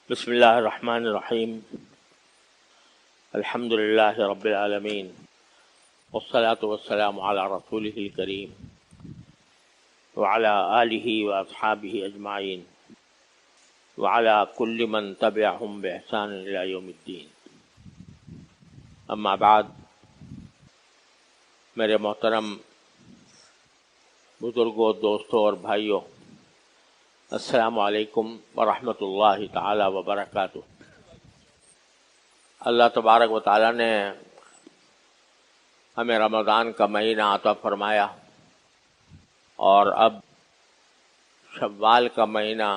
بسم اللہ الرحمن الرحیم الحمد للہ رب العالمین والصلاة والسلام علی رسولہ الکریم وعلی آلہ واصحابہ اجمعین وعلی کل من تبعہم بإحسان الی یوم الدین۔ اما بعد، میرے محترم بزرگوں، دوستوں اور بھائیوں، السلام علیکم ورحمۃ اللہ تعالی وبرکاتہ۔ اللہ تبارک و تعالی نے ہمیں رمضان کا مہینہ عطا فرمایا اور اب شوال کا مہینہ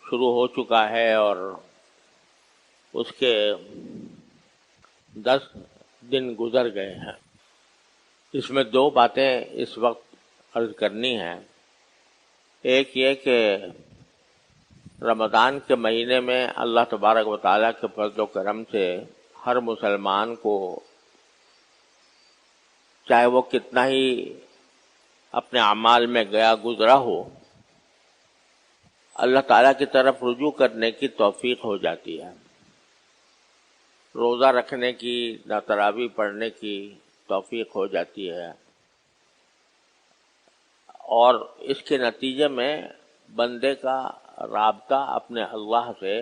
شروع ہو چکا ہے اور اس کے 10 دن گزر گئے ہیں۔ اس میں 2 باتیں اس وقت عرض کرنی ہیں۔ ایک یہ کہ رمضان کے مہینے میں اللہ تبارک و تعالیٰ کے فضل و کرم سے ہر مسلمان کو، چاہے وہ کتنا ہی اپنے اعمال میں گیا گزرا ہو، اللہ تعالیٰ کی طرف رجوع کرنے کی توفیق ہو جاتی ہے، روزہ رکھنے کی، تراویح پڑھنے کی توفیق ہو جاتی ہے، اور اس کے نتیجے میں بندے کا رابطہ اپنے اللہ سے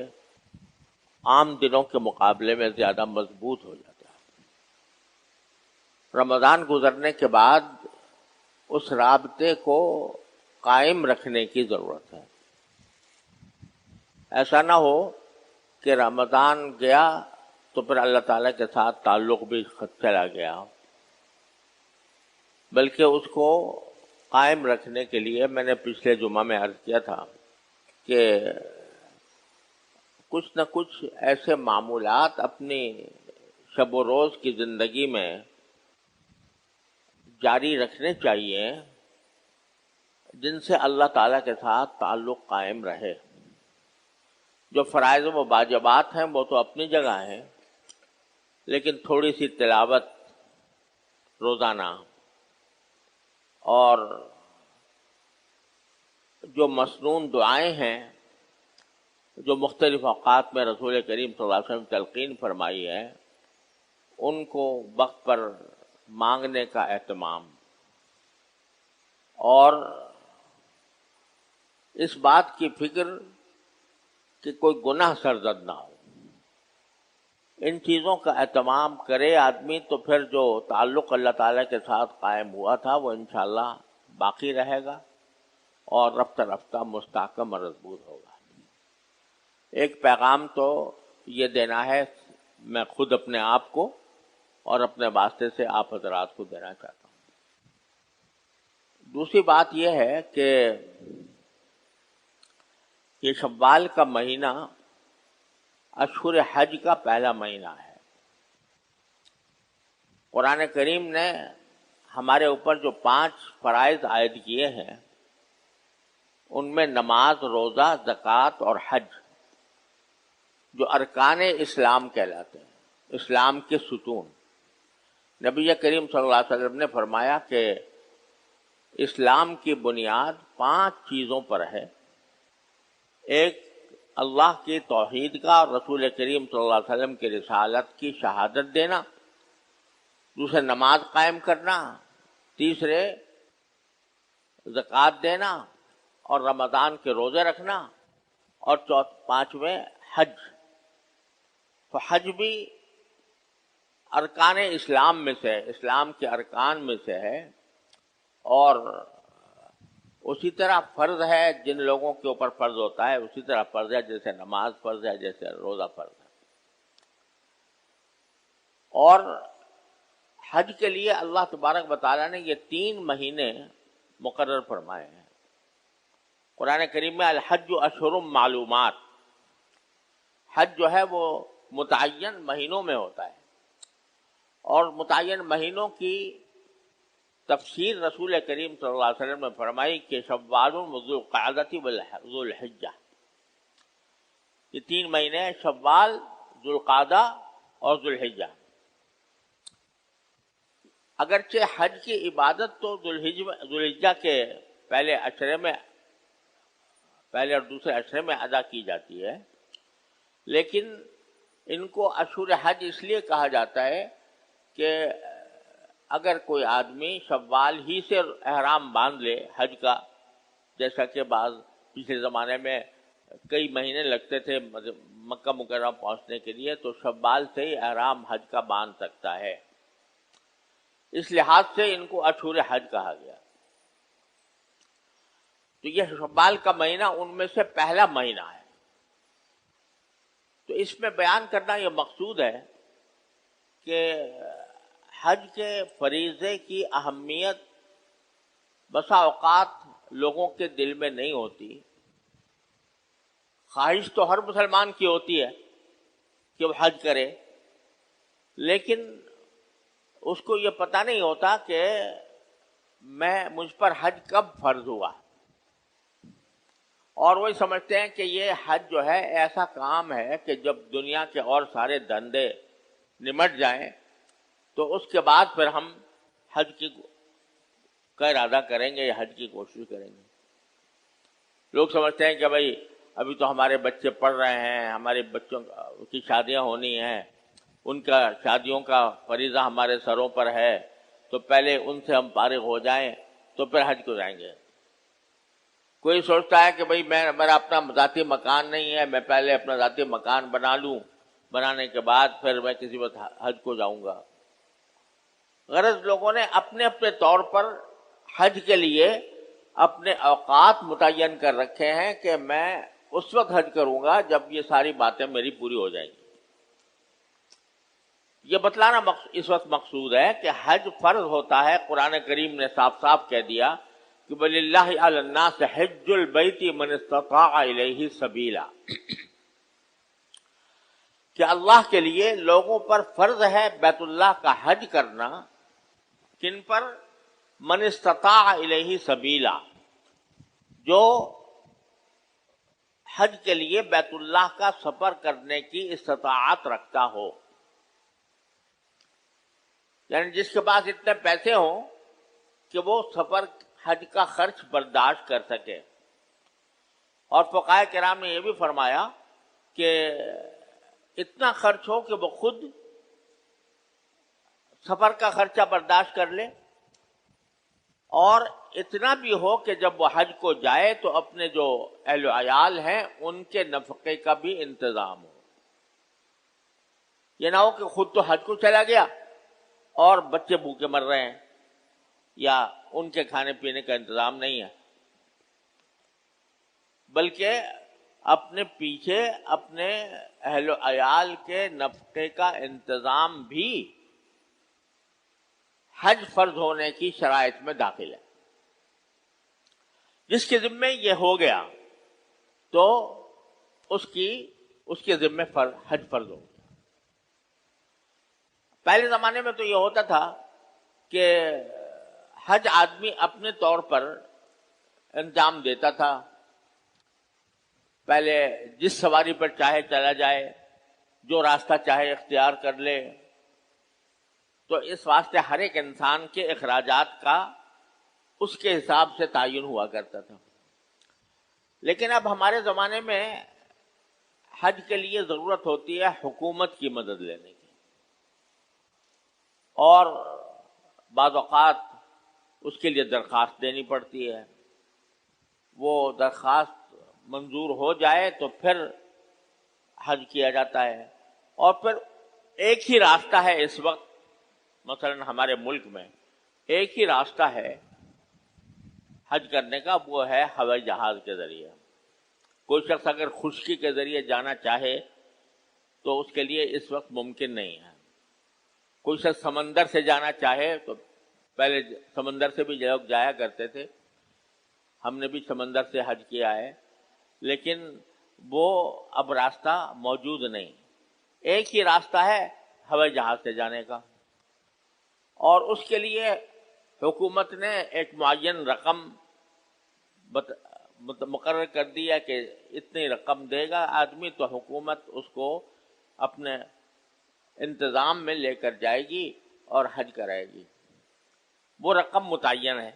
عام دنوں کے مقابلے میں زیادہ مضبوط ہو جاتا ہے۔ رمضان گزرنے کے بعد اس رابطے کو قائم رکھنے کی ضرورت ہے۔ ایسا نہ ہو کہ رمضان گیا تو پھر اللہ تعالیٰ کے ساتھ تعلق بھی چلا گیا، بلکہ اس کو قائم رکھنے کے لیے میں نے پچھلے جمعہ میں عرض کیا تھا کہ کچھ نہ کچھ ایسے معمولات اپنی شب و روز کی زندگی میں جاری رکھنے چاہیے جن سے اللہ تعالیٰ کے ساتھ تعلق قائم رہے۔ جو فرائض و واجبات ہیں وہ تو اپنی جگہ ہیں، لیکن تھوڑی سی تلاوت روزانہ اور جو مسنون دعائیں ہیں جو مختلف اوقات میں رسول کریم صلی اللہ علیہ وسلم تلقین فرمائی ہے، ان کو وقت پر مانگنے کا اہتمام، اور اس بات کی فکر کہ کوئی گناہ سرزد نہ ہو، ان چیزوں کا اہتمام کرے آدمی تو پھر جو تعلق اللہ تعالیٰ کے ساتھ قائم ہوا تھا وہ انشاءاللہ باقی رہے گا اور رفتہ رفتہ مستحکم اور مضبوط ہوگا۔ ایک پیغام تو یہ دینا ہے، میں خود اپنے آپ کو اور اپنے واسطے سے آپ حضرات کو دینا چاہتا ہوں۔ دوسری بات یہ ہے کہ یہ شوال کا مہینہ اشہر حج کا پہلا مہینہ ہے۔ قرآن کریم نے ہمارے اوپر جو 5 فرائض عائد کیے ہیں، ان میں نماز، روزہ، زکوٰۃ اور حج، جو ارکان اسلام کہلاتے ہیں، اسلام کے ستون۔ نبی کریم صلی اللہ علیہ وسلم نے فرمایا کہ اسلام کی بنیاد 5 چیزوں پر ہے۔ ایک، اللہ کی توحید کا اور رسول کریم صلی اللہ علیہ وسلم کی رسالت کی شہادت دینا، دوسرے نماز قائم کرنا، تیسرے زکوٰۃ دینا اور رمضان کے روزے رکھنا، اور 5ویں حج۔ تو حج بھی ارکان اسلام میں سے، اسلام کے ارکان میں سے ہے، اور اسی طرح فرض ہے، جن لوگوں کے اوپر فرض ہوتا ہے اسی طرح فرض ہے، جیسے نماز فرض ہے، جیسے روزہ فرض ہے۔ اور حج کے لیے اللہ تبارک و تعالیٰ نے یہ 3 مہینے مقرر فرمائے ہیں۔ قرآن کریم میں الحج اشہر معلومات، حج جو ہے وہ متعین مہینوں میں ہوتا ہے، اور متعین مہینوں کی تفسیر رسول کریم صلی اللہ علیہ وسلم نے فرمائی کہ شوال و ذو القعدۃ وذو الحجہ، یہ 3 مہینے ہیں، شوال، ذو القعدہ اور ذو الحجہ۔ اگرچہ حج کی عبادت تو ذو الحجہ کے پہلے عشرے میں پہلے اور دوسرے عشرے میں ادا کی جاتی ہے، لیکن ان کو اشہر حج اس لیے کہا جاتا ہے کہ اگر کوئی آدمی شوال ہی سے احرام باندھ لے حج کا، جیسا کہ بعض پچھلے زمانے میں کئی مہینے لگتے تھے مکہ مکرمہ پہنچنے کے لیے، تو شوال سے ہی احرام حج کا باندھ سکتا ہے، اس لحاظ سے ان کو اشہر حج کہا گیا۔ تو یہ شوال کا مہینہ ان میں سے پہلا مہینہ ہے۔ تو اس میں بیان کرنا یہ مقصود ہے کہ حج کے فریضے کی اہمیت بسا اوقات لوگوں کے دل میں نہیں ہوتی۔ خواہش تو ہر مسلمان کی ہوتی ہے کہ وہ حج کرے، لیکن اس کو یہ پتہ نہیں ہوتا کہ مجھ پر حج کب فرض ہوا، اور وہی سمجھتے ہیں کہ یہ حج جو ہے ایسا کام ہے کہ جب دنیا کے اور سارے دھندے نمٹ جائیں تو اس کے بعد پھر ہم حج کا ارادہ کریں گے یا حج کی کوشش کریں گے۔ لوگ سمجھتے ہیں کہ بھائی ابھی تو ہمارے بچے پڑھ رہے ہیں، ہمارے بچوں کی شادیاں ہونی ہیں، ان کا شادیوں کا فریضہ ہمارے سروں پر ہے، تو پہلے ان سے ہم فارغ ہو جائیں تو پھر حج کو جائیں گے۔ کوئی سوچتا ہے کہ بھئی میرا اپنا ذاتی مکان نہیں ہے، میں پہلے اپنا ذاتی مکان بنا لوں، بنانے کے بعد پھر میں کسی وقت حج کو جاؤں گا۔ غرض لوگوں نے اپنے اپنے طور پر حج کے لیے اپنے اوقات متعین کر رکھے ہیں کہ میں اس وقت حج کروں گا جب یہ ساری باتیں میری پوری ہو جائیں گی۔ یہ بتلانا اس وقت مقصود ہے کہ حج فرض ہوتا ہے۔ قرآن کریم نے صاف صاف کہہ دیا کہ وَلِلَّهِ عَلَى النَّاسِ حِجُّ الْبَيْتِ مَنِ اسْتَطَاعَ إِلَيْهِ سَبِيلًا، کہ اللہ کے لیے لوگوں پر فرض ہے بیت اللہ کا حج کرنا۔ کن پر؟ من استطاع الیہ سبیلا، جو حج کے لیے بیت اللہ کا سفر کرنے کی استطاعت رکھتا ہو، یعنی جس کے پاس اتنے پیسے ہوں کہ وہ سفر حج کا خرچ برداشت کر سکے۔ اور فقہاء کرام نے یہ بھی فرمایا کہ اتنا خرچ ہو کہ وہ خود سفر کا خرچہ برداشت کر لے، اور اتنا بھی ہو کہ جب وہ حج کو جائے تو اپنے جو اہل و عیال ہیں ان کے نفقے کا بھی انتظام ہو۔ یہ نہ ہو کہ خود تو حج کو چلا گیا اور بچے بھوکے مر رہے ہیں یا ان کے کھانے پینے کا انتظام نہیں ہے، بلکہ اپنے پیچھے اپنے اہل و عیال کے نفقے کا انتظام بھی حج فرض ہونے کی شرائط میں داخل ہے۔ جس کے ذمے یہ ہو گیا تو اس کے ذمے حج فرض ہو گیا۔ پہلے زمانے میں تو یہ ہوتا تھا کہ حج آدمی اپنے طور پر انجام دیتا تھا، پہلے جس سواری پر چاہے چلا جائے، جو راستہ چاہے اختیار کر لے۔ تو اس واسطے ہر ایک انسان کے اخراجات کا اس کے حساب سے تعین ہوا کرتا تھا۔ لیکن اب ہمارے زمانے میں حج کے لیے ضرورت ہوتی ہے حکومت کی مدد لینے کی، اور بعض اوقات اس کے لیے درخواست دینی پڑتی ہے۔ وہ درخواست منظور ہو جائے تو پھر حج کیا جاتا ہے۔ اور پھر ایک ہی راستہ ہے اس وقت، مثلا ہمارے ملک میں ایک ہی راستہ ہے حج کرنے کا، وہ ہے ہوائی جہاز کے ذریعے۔ کوئی شخص اگر خشکی کے ذریعے جانا چاہے تو اس کے لیے اس وقت ممکن نہیں ہے۔ کوئی شخص سمندر سے جانا چاہے تو پہلے سمندر سے بھی لوگ جایا کرتے تھے، ہم نے بھی سمندر سے حج کیا ہے، لیکن وہ اب راستہ موجود نہیں۔ ایک ہی راستہ ہے ہوائی جہاز سے جانے کا، اور اس کے لیے حکومت نے ایک معین رقم مقرر کر دیا کہ اتنی رقم دے گا آدمی تو حکومت اس کو اپنے انتظام میں لے کر جائے گی اور حج کرائے گی۔ وہ رقم متعین ہے۔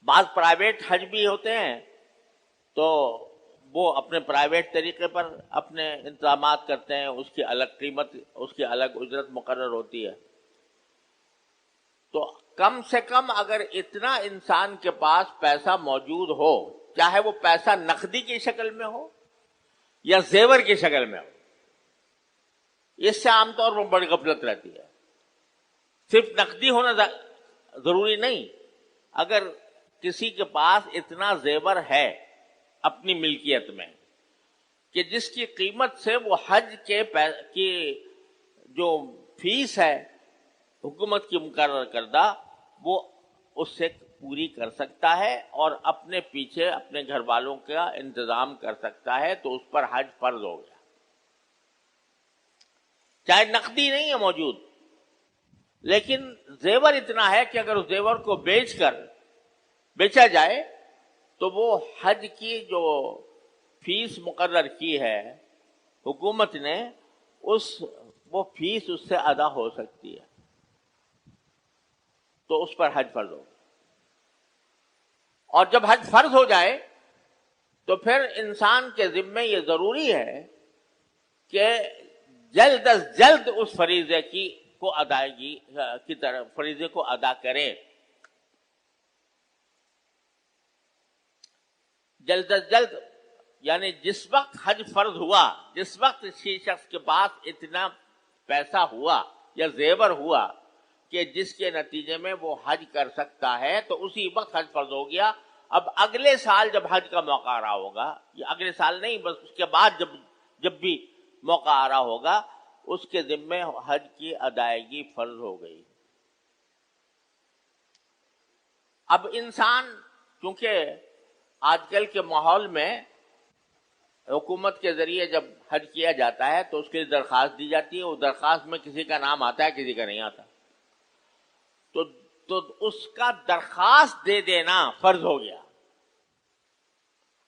بعض پرائیویٹ حج بھی ہوتے ہیں تو وہ اپنے پرائیویٹ طریقے پر اپنے انتظامات کرتے ہیں، اس کی الگ قیمت، اس کی الگ اجرت مقرر ہوتی ہے. تو کم سے کم اگر اتنا انسان کے پاس پیسہ موجود ہو، چاہے وہ پیسہ نقدی کی شکل میں ہو یا زیور کی شکل میں ہو، اس سے عام طور پر بڑی غفلت رہتی ہے. صرف نقدی ہونا ضروری نہیں، اگر کسی کے پاس اتنا زیور ہے اپنی ملکیت میں کہ جس کی قیمت سے وہ حج کی جو فیس ہے حکومت کی مقرر کردہ، وہ اس سے پوری کر سکتا ہے اور اپنے پیچھے اپنے گھر والوں کا انتظام کر سکتا ہے، تو اس پر حج فرض ہو گیا. چاہے نقدی نہیں ہے موجود، لیکن زیور اتنا ہے کہ اگر اس زیور کو بیچا جائے تو وہ حج کی جو فیس مقرر کی ہے حکومت نے، وہ فیس اس سے ادا ہو سکتی ہے، تو اس پر حج فرض ہو. اور جب حج فرض ہو جائے تو پھر انسان کے ذمے یہ ضروری ہے کہ جلد از جلد اس فریضے کو ادائیگی کی طرف فریضے کو ادا کرے. جلد از جلد یعنی جس وقت حج فرض ہوا، جس وقت کسی شخص کے پاس اتنا پیسہ ہوا یا زیور ہوا کہ جس کے نتیجے میں وہ حج کر سکتا ہے، تو اسی وقت حج فرض ہو گیا. اب اگلے سال جب حج کا موقع آ رہا ہوگا، یا اگلے سال نہیں، بس اس کے بعد جب بھی موقع آ رہا ہوگا، اس کے ذمے حج کی ادائیگی فرض ہو گئی. اب انسان کیونکہ آج کل کے ماحول میں حکومت کے ذریعے جب حج کیا جاتا ہے تو اس کے لیے درخواست دی جاتی ہے، وہ درخواست میں کسی کا نام آتا ہے، کسی کا نہیں آتا، تو اس کا درخواست دے دینا فرض ہو گیا.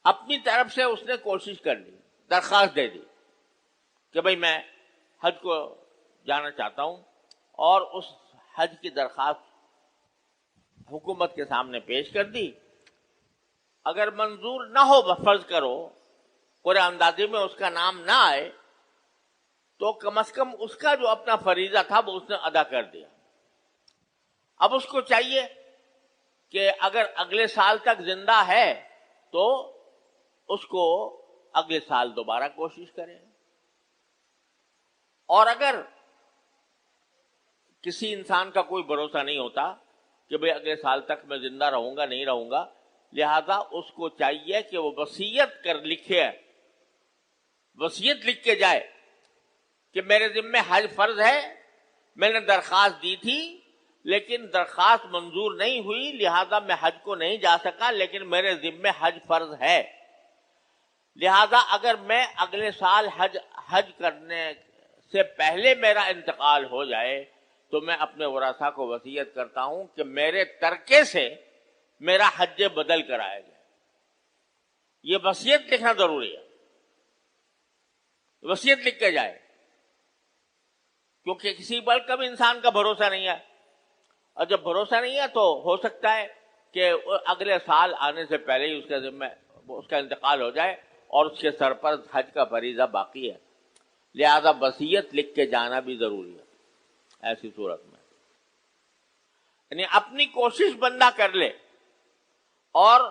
اپنی طرف سے اس نے کوشش کر لی، درخواست دے دی کہ بھئی میں حج کو جانا چاہتا ہوں، اور اس حج کی درخواست حکومت کے سامنے پیش کر دی. اگر منظور نہ ہو، فرض کرو قرعہ اندازی میں اس کا نام نہ آئے، تو کم از کم اس کا جو اپنا فریضہ تھا وہ اس نے ادا کر دیا. اب اس کو چاہیے کہ اگر اگلے سال تک زندہ ہے تو اس کو اگلے سال دوبارہ کوشش کریں، اور اگر کسی انسان کا کوئی بھروسہ نہیں ہوتا کہ بھئی اگلے سال تک میں زندہ رہوں گا نہیں رہوں گا، لہذا اس کو چاہیے کہ وہ وصیت لکھ کے جائے کہ میرے ذمہ حج فرض ہے، میں نے درخواست دی تھی لیکن درخواست منظور نہیں ہوئی، لہذا میں حج کو نہیں جا سکا، لیکن میرے ذمہ حج فرض ہے، لہذا اگر میں اگلے سال حج کرنے سے پہلے میرا انتقال ہو جائے تو میں اپنے ورثاء کو وصیت کرتا ہوں کہ میرے ترکے سے میرا حج بدل کرایا جائے. یہ وصیت لکھنا ضروری ہے، وصیت لکھ کے جائے، کیونکہ کسی پر کبھی انسان کا بھروسہ نہیں ہے، اور جب بھروسہ نہیں ہے تو ہو سکتا ہے کہ اگلے سال آنے سے پہلے ہی اس کا انتقال ہو جائے اور اس کے سر پر حج کا فریضہ باقی ہے. لہذا وصیت لکھ کے جانا بھی ضروری ہے. ایسی صورت میں یعنی اپنی کوشش بندہ کر لے، اور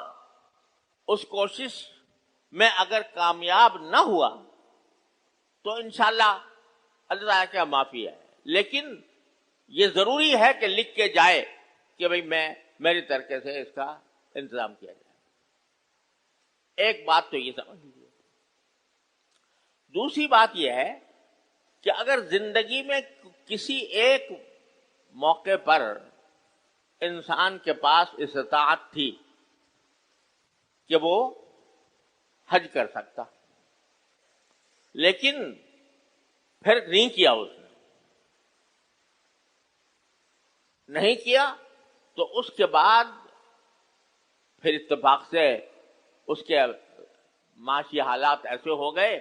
اس کوشش میں اگر کامیاب نہ ہوا تو انشاءاللہ اللہ تعالیٰ کا معافی ہے، لیکن یہ ضروری ہے کہ لکھ کے جائے کہ بھئی میری طریقے سے اس کا انتظام کیا جائے. ایک بات تو یہ سمجھ لیجیے. دوسری بات یہ ہے کہ اگر زندگی میں کسی ایک موقع پر انسان کے پاس استطاعت تھی کہ وہ حج کر سکتا، لیکن پھر نہیں کیا، اس نے نہیں کیا، تو اس کے بعد پھر اتفاق سے اس کے معاشی حالات ایسے ہو گئے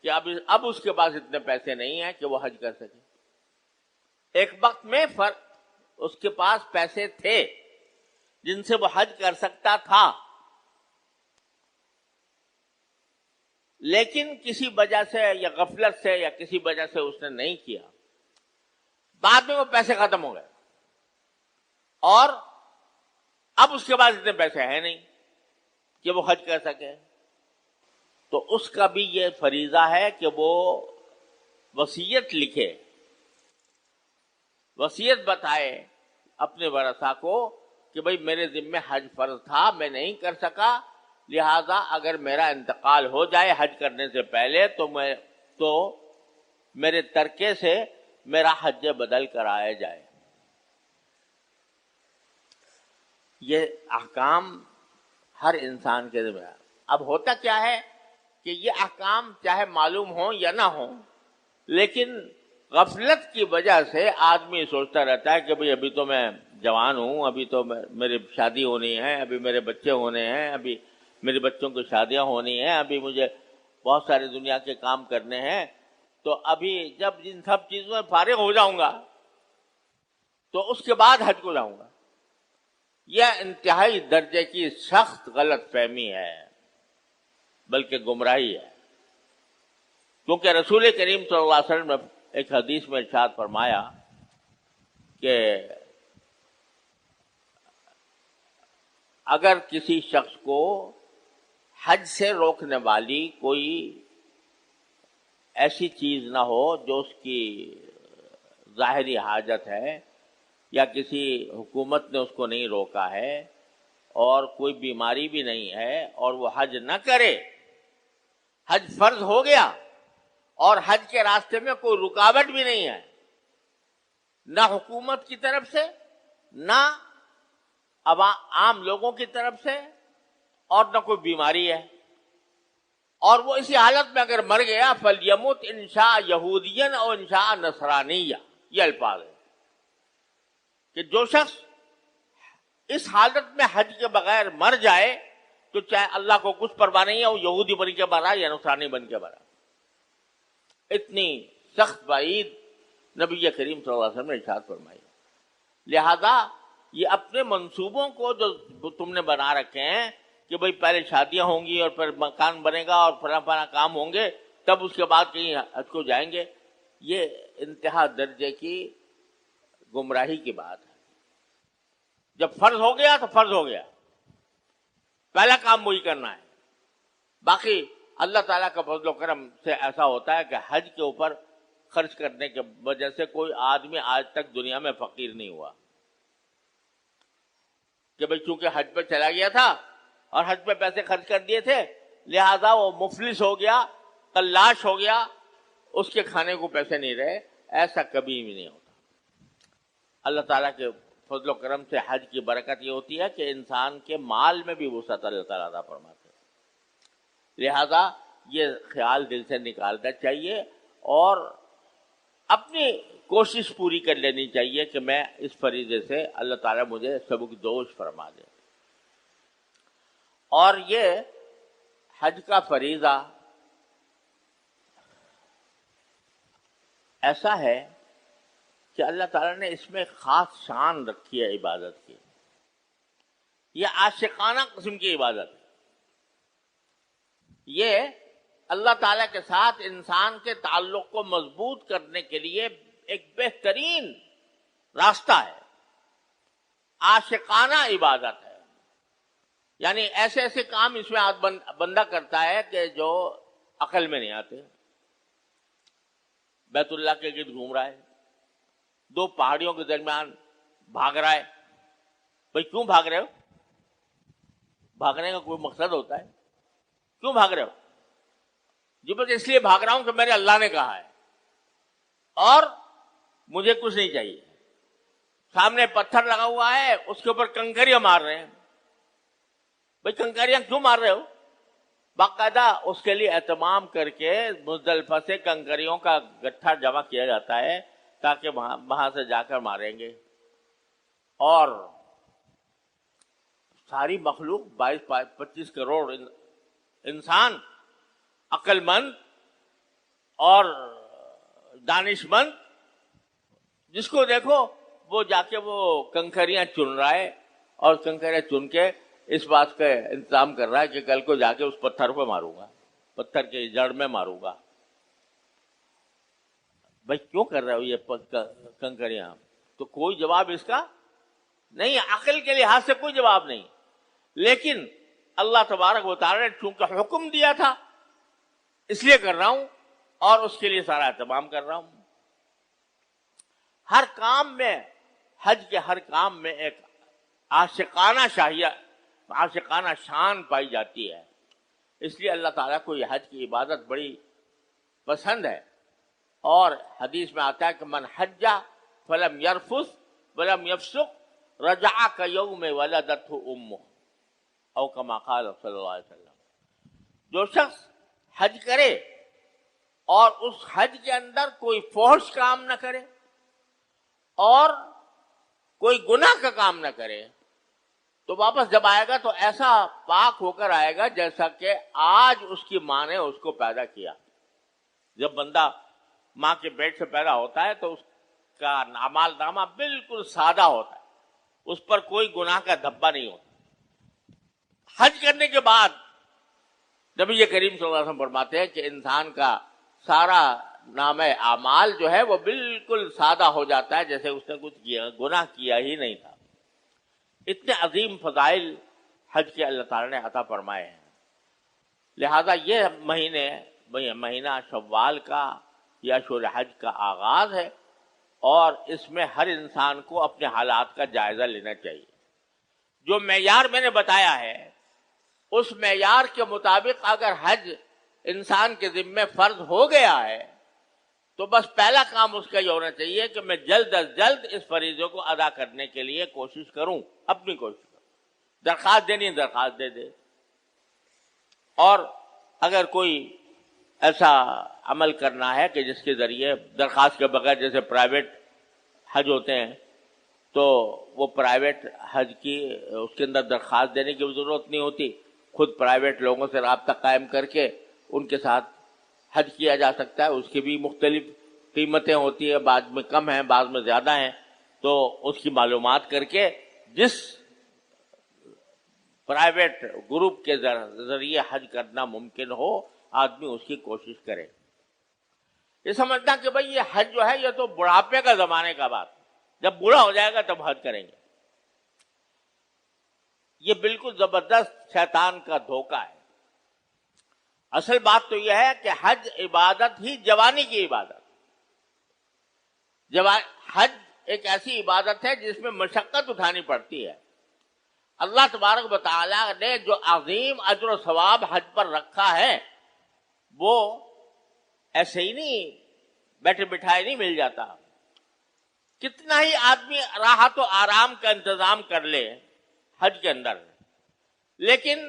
کہ اب اس کے پاس اتنے پیسے نہیں ہیں کہ وہ حج کر سکے. ایک وقت میں اس کے پاس پیسے تھے جن سے وہ حج کر سکتا تھا، لیکن کسی وجہ سے یا غفلت سے یا کسی وجہ سے اس نے نہیں کیا، بعد میں وہ پیسے ختم ہو گئے اور اب اس کے بعد اتنے پیسے ہیں نہیں کہ وہ حج کر سکے، تو اس کا بھی یہ فریضہ ہے کہ وہ وصیت لکھے، وصیت بتائے اپنے ورثاء کو کہ بھئی میرے ذمہ حج فرض تھا، میں نہیں کر سکا، لہذا اگر میرا انتقال ہو جائے حج کرنے سے پہلے تو میرے ترکے سے میرا حج بدل کرایا جائے۔ یہ احکام ہر انسان کے ذمہ۔ اب ہوتا کیا ہے کہ یہ احکام چاہے معلوم ہوں یا نہ ہوں، لیکن غفلت کی وجہ سے آدمی سوچتا رہتا ہے کہ بھئی ابھی تو میں جوان ہوں، ابھی تو میری شادی ہونی ہے، ابھی میرے بچے ہونے ہیں، ابھی میرے بچوں کی شادیاں ہونی ہیں، ابھی مجھے بہت سارے دنیا کے کام کرنے ہیں، تو ابھی جب ان سب چیزوں میں فارغ ہو جاؤں گا تو اس کے بعد حج کو جاؤں گا۔ یہ انتہائی درجے کی سخت غلط فہمی ہے، بلکہ گمراہی ہے، کیونکہ رسول کریم صلی اللہ علیہ وسلم نے ایک حدیث میں ارشاد فرمایا کہ اگر کسی شخص کو حج سے روکنے والی کوئی ایسی چیز نہ ہو جو اس کی ظاہری حاجت ہے، یا کسی حکومت نے اس کو نہیں روکا ہے، اور کوئی بیماری بھی نہیں ہے، اور وہ حج نہ کرے، حج فرض ہو گیا اور حج کے راستے میں کوئی رکاوٹ بھی نہیں ہے، نہ حکومت کی طرف سے نہ عام لوگوں کی طرف سے، اور نہ کوئی بیماری ہے، اور وہ اسی حالت میں اگر مر گیا فَلْيَمُتْ إِنْ شَاءَ يَهُودِيًّا أَوْ إِنْ شَاءَ نَصْرَانِيًّا، یہ الفاظ ہے کہ جو شخص اس حالت میں حج کے بغیر مر جائے تو چاہے اللہ کو کچھ پرواہ نہیں ہے، وہ یہودی بن کے مرا یا نصرانی بن کے مرا۔ اتنی سخت وعید نبی کریم صلی اللہ علیہ وسلم نے ارشاد فرمائی۔ لہذا یہ اپنے منصوبوں کو جو تم نے بنا رکھے ہیں کہ بھئی پہلے شادیاں ہوں گی اور پھر مکان بنے گا اور فلاں فلاں کام ہوں گے، تب اس کے بعد کہیں حج کو جائیں گے، یہ انتہا درجے کی گمراہی کی بات ہے۔ جب فرض ہو گیا تو فرض ہو گیا، پہلا کام وہی کرنا ہے۔ باقی اللہ تعالیٰ کا فضل و کرم سے ایسا ہوتا ہے کہ حج کے اوپر خرچ کرنے کی وجہ سے کوئی آدمی آج تک دنیا میں فقیر نہیں ہوا، کہ بھئی چونکہ حج پہ چلا گیا تھا اور حج پہ پیسے خرچ کر دیے تھے، لہذا وہ مفلس ہو گیا، قلاش ہو گیا، اس کے کھانے کو پیسے نہیں رہے۔ ایسا کبھی بھی نہیں ہوتا۔ اللہ تعالیٰ کے فضل و کرم سے حج کی برکت یہ ہوتی ہے کہ انسان کے مال میں بھی وسعت اللہ تعالیٰ عطا فرماتے ہیں۔ لہذا یہ خیال دل سے نکالنا چاہیے اور اپنی کوشش پوری کر لینی چاہیے کہ میں اس فریضے سے اللہ تعالیٰ مجھے سبکدوش فرما دے۔ اور یہ حج کا فریضہ ایسا ہے کہ اللہ تعالیٰ نے اس میں خاص شان رکھی ہے عبادت کی۔ یہ عاشقانہ قسم کی عبادت ہے۔ یہ اللہ تعالیٰ کے ساتھ انسان کے تعلق کو مضبوط کرنے کے لیے ایک بہترین راستہ ہے، عاشقانہ عبادت ہے۔ یعنی ایسے ایسے کام اس میں بندہ کرتا ہے کہ جو عقل میں نہیں آتے۔ بیت اللہ کے گرد گھوم رہا ہے، دو پہاڑیوں کے درمیان بھاگ رہا ہے۔ بھئی کیوں بھاگ رہے ہو؟ بھاگنے کا کوئی مقصد ہوتا ہے؟ کیوں بھاگ رہے ہو؟ جی بس اس لیے بھاگ رہا ہوں کہ میرے اللہ نے کہا ہے اور مجھے کچھ نہیں چاہیے۔ سامنے پتھر لگا ہوا ہے، اس کے اوپر کنکریاں مار رہے ہیں۔ بھئی کنکریاں کیوں مار رہے ہو؟ باقاعدہ اس کے لیے اہتمام کر کے مزدلفہ سے کنکریوں کا گٹھا جمع کیا جاتا ہے تاکہ وہاں سے جا کر ماریں گے۔ اور ساری مخلوق 22-25 کروڑ انسان عقل مند اور دانش مند، جس کو دیکھو وہ جا کے وہ کنکریاں چن رہا ہے اور کنکریاں چن کے اس بات کا انتظام کر رہا ہے کہ کل کو جا کے اس پتھر پہ ماروں گا۔ پتھر کے جڑ میں ماروں گا. بھائی کیوں کر رہے ہو یہ کنکریاں؟ تو کوئی جواب اس کا نہیں، عقل کے لحاظ سے کوئی جواب نہیں. لیکن اللہ تبارک و تعالی نے چونکہ حکم دیا تھا اس لیے کر رہا ہوں، اور اس کے لیے سارا اہتمام کر رہا ہوں. ہر کام میں، حج کے ہر کام میں ایک عاشقانہ شان پائی جاتی ہے. اس لیے اللہ تعالیٰ کو یہ حج کی عبادت بڑی پسند ہے. اور حدیث میں آتا ہے کہ من حج فلم یرفث ولم یفسق رجع کیوم ولدتہ امہ، او کما قال صلی اللہ علیہ وسلم. جو شخص حج کرے اور اس حج کے اندر کوئی فحش کام نہ کرے اور کوئی گناہ کا کام نہ کرے، تو واپس جب آئے گا تو ایسا پاک ہو کر آئے گا جیسا کہ آج اس کی ماں نے اس کو پیدا کیا. جب بندہ ماں کے پیٹ سے پیدا ہوتا ہے تو اس کا اعمال نامہ بالکل سادہ ہوتا ہے، اس پر کوئی گناہ کا دھبا نہیں ہوتا. حج کرنے کے بعد نبی کریم صلی اللہ علیہ وسلم فرماتے ہیں کہ انسان کا سارا نامہ اعمال جو ہے وہ بالکل سادہ ہو جاتا ہے، جیسے اس نے کچھ گناہ کیا ہی نہیں تھا. اتنے عظیم فضائل حج کے اللہ تعالی نے عطا فرمائے ہیں. لہذا یہ مہینہ شوال کا یا اشہر حج کا آغاز ہے، اور اس میں ہر انسان کو اپنے حالات کا جائزہ لینا چاہیے. جو معیار میں نے بتایا ہے اس معیار کے مطابق اگر حج انسان کے ذمے فرض ہو گیا ہے تو بس پہلا کام اس کا یہ ہونا چاہیے کہ میں جلد از جلد اس فریضے کو ادا کرنے کے لیے کوشش کروں، اپنی کوشش کروں. درخواست دینی درخواست دے دے. اور اگر کوئی ایسا عمل کرنا ہے کہ جس کے ذریعے درخواست کے بغیر، جیسے پرائیویٹ حج ہوتے ہیں، تو وہ پرائیویٹ حج کی اس کے اندر درخواست دینے کی ضرورت نہیں ہوتی. خود پرائیویٹ لوگوں سے رابطہ قائم کر کے ان کے ساتھ حج کیا جا سکتا ہے. اس کی بھی مختلف قیمتیں ہوتی ہیں، بعض میں کم ہیں بعض میں زیادہ ہیں. تو اس کی معلومات کر کے جس پرائیویٹ گروپ کے ذریعے حج کرنا ممکن ہو آدمی اس کی کوشش کرے. یہ سمجھنا کہ بھئی یہ حج جو ہے یہ تو بڑھاپے کا زمانے کا بات، جب بوڑھا ہو جائے گا تب حج کریں گے، یہ بالکل زبردست شیطان کا دھوکہ ہے. اصل بات تو یہ ہے کہ حج عبادت ہی جوانی کی عبادت. حج ایک ایسی عبادت ہے جس میں مشقت اٹھانی پڑتی ہے. اللہ تبارک و تعالیٰ نے جو عظیم اجر و ثواب حج پر رکھا ہے وہ ایسے ہی نہیں بیٹھے بٹھائے نہیں مل جاتا. کتنا ہی آدمی راحت و آرام کا انتظام کر لے حج کے اندر، لیکن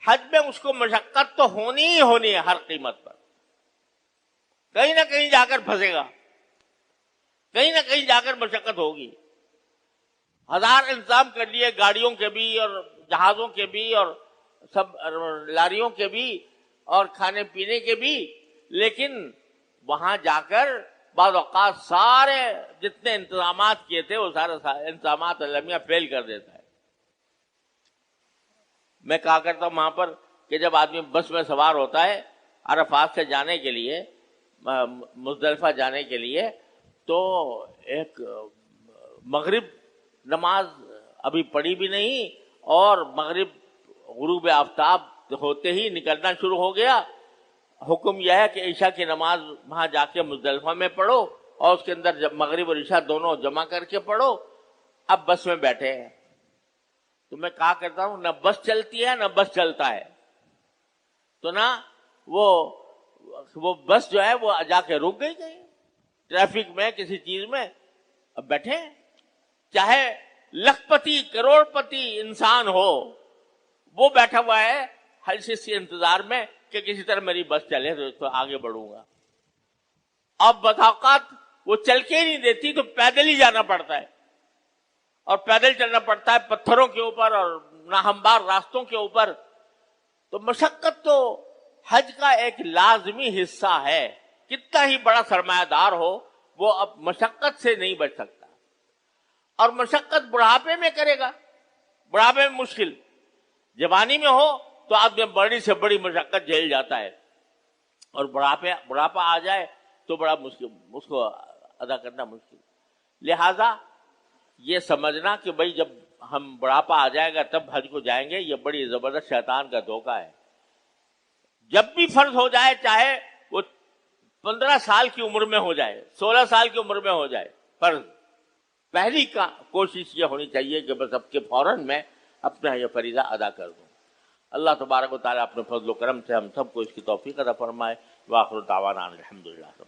حج میں اس کو مشقت تو ہونی ہی ہونی ہے ہر قیمت پر. کہیں نہ کہیں جا کر پھنسے گا، کہیں نہ کہیں جا کر مشقت ہوگی. ہزار انتظام کر لیے گاڑیوں کے بھی اور جہازوں کے بھی اور سب لاریوں کے بھی اور کھانے پینے کے بھی، لیکن وہاں جا کر بعض اوقات سارے جتنے انتظامات کیے تھے وہ سارے انتظامات المیہ فیل کر دیتا ہے. میں کہا کرتا ہوں وہاں پر کہ جب آدمی بس میں سوار ہوتا ہے عرفات سے جانے کے لیے، مزدلفہ جانے کے لیے، تو ایک مغرب نماز ابھی پڑھی بھی نہیں اور مغرب غروب آفتاب ہوتے ہی نکلنا شروع ہو گیا. حکم یہ ہے کہ عشاء کی نماز وہاں جا کے مزدلفہ میں پڑھو اور اس کے اندر جب مغرب اور عشاء دونوں جمع کر کے پڑھو. اب بس میں بیٹھے ہیں تو میں کہا کرتا ہوں نہ بس چلتی ہے نہ بس چلتا ہے، تو نہ وہ بس جو ہے وہ جا کے رک گئی کہیں ٹریفک میں کسی چیز میں. اب بیٹھے ہیں، چاہے لاکھ پتی کروڑ پتی انسان ہو وہ بیٹھا ہوا ہے اسی انتظار میں کہ کسی طرح میری بس چلے تو آگے بڑھوں گا. اب بس اوقات وہ چل کے ہی نہیں دیتی تو پیدل ہی جانا پڑتا ہے، اور پیدل چلنا پڑتا ہے پتھروں کے اوپر اور ناہموار راستوں کے اوپر. تو مشقت تو حج کا ایک لازمی حصہ ہے. کتنا ہی بڑا سرمایہ دار ہو وہ اب مشقت سے نہیں بچ سکتا، اور مشقت بڑھاپے میں کرے گا. بڑھاپے میں مشکل، جوانی میں ہو تو آدمی بڑی سے بڑی مشقت جھیل جاتا ہے، اور بڑھاپا آ جائے تو بڑا مشکل، اس کو ادا کرنا مشکل۔ لہذا یہ سمجھنا کہ بھئی جب ہم بڑھاپا آ جائے گا تب حج کو جائیں گے، یہ بڑی زبردست شیطان کا دھوکہ ہے۔ جب بھی فرض ہو جائے، چاہے وہ 15 سال کی عمر میں ہو جائے، 16 سال کی عمر میں ہو جائے فرض، پہلی کوشش یہ ہونی چاہیے کہ بس اب کے فوراً میں اپنا یہ فریضہ ادا کر دوں۔ اللہ تبارک و تعالیٰ اپنے فضل و کرم سے ہم سب کو اس کی توفیق عطا فرمائے۔ وآخر دعوانا الحمدللہ۔